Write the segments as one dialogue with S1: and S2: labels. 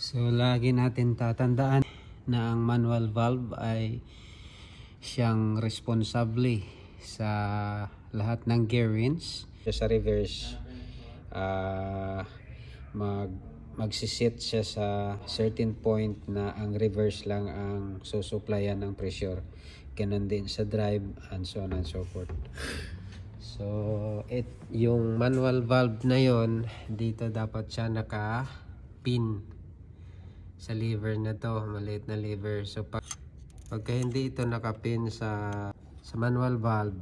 S1: So lagi natin tatandaan na ang manual valve ay siyang responsable sa lahat ng gear rinse. Sa reverse, magsisit siya sa certain point na ang reverse lang ang susuplayan ng pressure. Ganun din sa drive and so on and so forth. So yung manual valve na yon, dito dapat siya naka-pin sa lever na to, maliit na lever. So pagka hindi ito nakapin sa manual valve,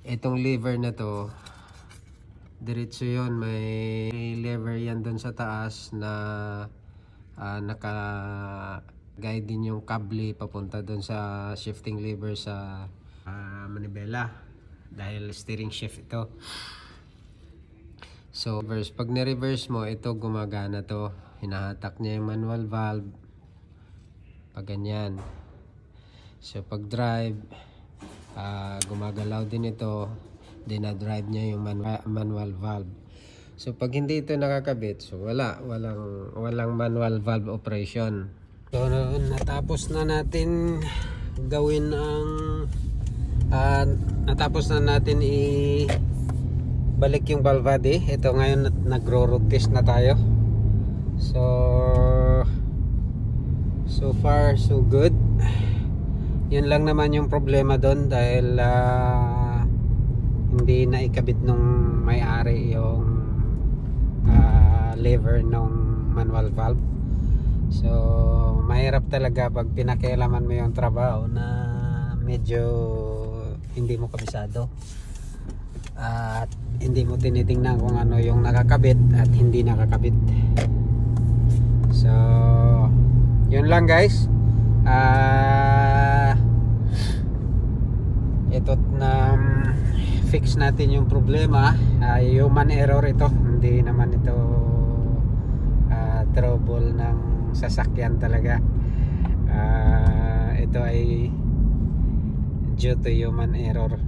S1: itong lever na to, diretso yon, may lever yan doon sa taas na naka guide din yung kable papunta doon sa shifting lever sa manibela, dahil steering shift ito. So pag ni-reverse mo, ito gumagana to, hinahatak niya yung manual valve pag ganyan. So pag drive, gumagalaw din ito, dinadrive niya yung manual valve. So pag hindi ito nakakabit, so walang manual valve operation. So natapos na natin gawin ang natapos na natin balik yung valve body. Ito ngayon nagro-road test na tayo. So far so good. Yun lang naman yung problema doon, dahil hindi na ikabit nung may-ari yung lever nung manual valve. So mahirap talaga pag pinakialaman mo yung trabaho na medyo hindi mo kabisado at hindi mo tinitingnan kung ano yung nakakabit at hindi nakakabit. So yun lang guys. Ito na fix natin yung problema. Human error ito, hindi naman ito trouble ng sasakyan talaga. Ito ay due to human error.